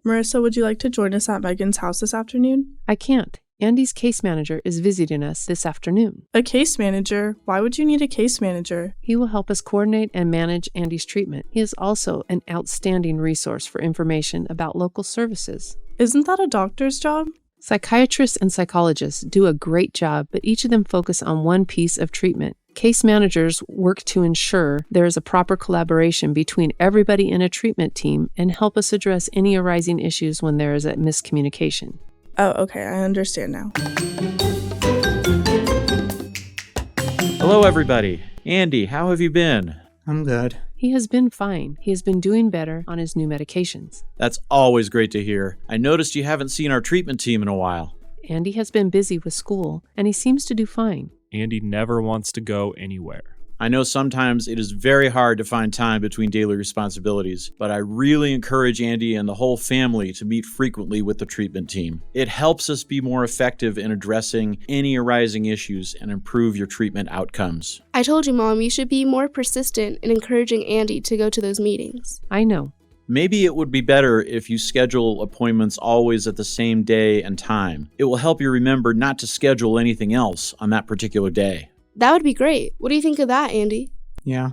Marissa, would you like to join us at Megan's house this afternoon? I can't. Andy's case manager is visiting us this afternoon. A case manager? Why would you need a case manager? He will help us coordinate and manage Andy's treatment. He is also an outstanding resource for information about local services. Isn't that a doctor's job? Psychiatrists and psychologists do a great job, but each of them focus on one piece of treatment. Case managers work to ensure there is a proper collaboration between everybody in a treatment team and help us address any arising issues when there is a miscommunication. Oh, okay, I understand now. Hello, everybody. Andy, how have you been? I'm good. He has been fine. He has been doing better on his new medications. That's always great to hear. I noticed you haven't seen our treatment team in a while. Andy has been busy with school, and he seems to do fine. Andy never wants to go anywhere. I know sometimes it is very hard to find time between daily responsibilities, but I really encourage Andy and the whole family to meet frequently with the treatment team. It helps us be more effective in addressing any arising issues and improve your treatment outcomes. I told you, Mom, you should be more persistent in encouraging Andy to go to those meetings. I know. Maybe it would be better if you schedule appointments always at the same day and time. It will help you remember not to schedule anything else on that particular day. That would be great. What do you think of that, Andy? Yeah,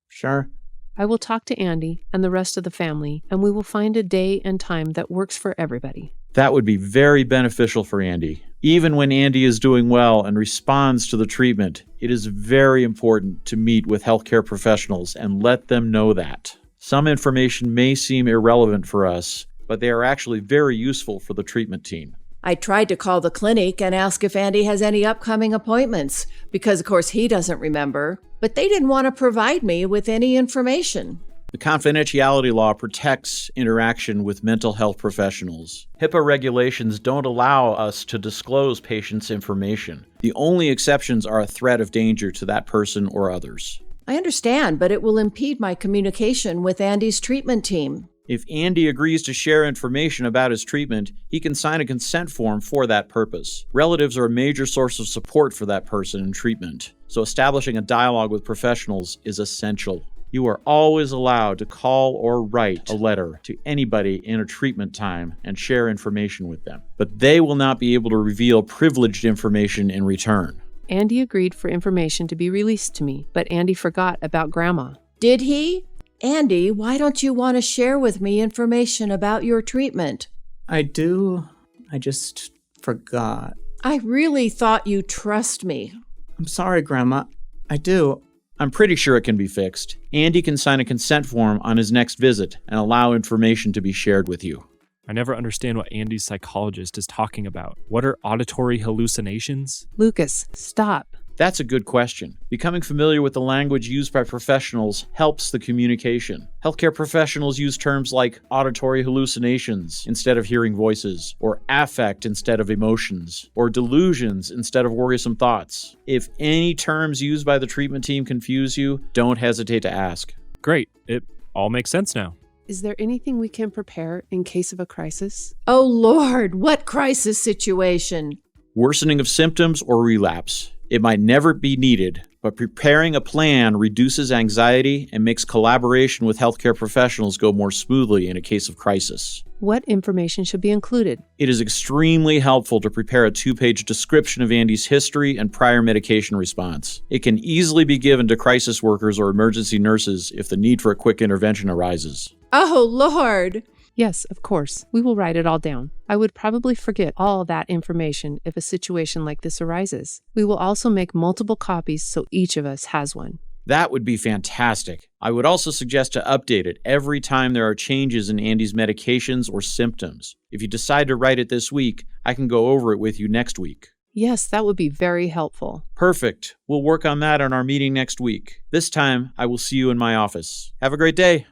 sure. I will talk to Andy and the rest of the family, and we will find a day and time that works for everybody. That would be very beneficial for Andy. Even when Andy is doing well and responds to the treatment, it is very important to meet with healthcare professionals and let them know that. Some information may seem irrelevant for us, but they are actually very useful for the treatment team. I tried to call the clinic and ask if Andy has any upcoming appointments, because of course he doesn't remember, but they didn't want to provide me with any information. The confidentiality law protects interaction with mental health professionals. HIPAA regulations don't allow us to disclose patients' information. The only exceptions are a threat of danger to that person or others. I understand, but it will impede my communication with Andy's treatment team. If Andy agrees to share information about his treatment, he can sign a consent form for that purpose. Relatives are a major source of support for that person in treatment, so establishing a dialogue with professionals is essential. You are always allowed to call or write a letter to anybody in a treatment time and share information with them, but they will not be able to reveal privileged information in return. Andy agreed for information to be released to me, but Andy forgot about Grandma. Did he? Andy, why don't you want to share with me information about your treatment? I do. I just forgot. I really thought you trust me. I'm sorry, Grandma. I do. I'm pretty sure it can be fixed. Andy can sign a consent form on his next visit and allow information to be shared with you. I never understand what Andy's psychologist is talking about. What are auditory hallucinations? Lucas, stop. That's a good question. Becoming familiar with the language used by professionals helps the communication. Healthcare professionals use terms like auditory hallucinations instead of hearing voices, or affect instead of emotions, or delusions instead of worrisome thoughts. If any terms used by the treatment team confuse you, don't hesitate to ask. Great. It all makes sense now. Is there anything we can prepare in case of a crisis? Oh, Lord, what crisis situation? Worsening of symptoms or relapse. It might never be needed, but preparing a plan reduces anxiety and makes collaboration with healthcare professionals go more smoothly in a case of crisis. What information should be included? It is extremely helpful to prepare a 2-page description of Andy's history and prior medication response. It can easily be given to crisis workers or emergency nurses if the need for a quick intervention arises. Oh, Lord. Yes, of course. We will write it all down. I would probably forget all that information if a situation like this arises. We will also make multiple copies so each of us has one. That would be fantastic. I would also suggest to update it every time there are changes in Andy's medications or symptoms. If you decide to write it this week, I can go over it with you next week. Yes, that would be very helpful. Perfect. We'll work on that on our meeting next week. This time, I will see you in my office. Have a great day.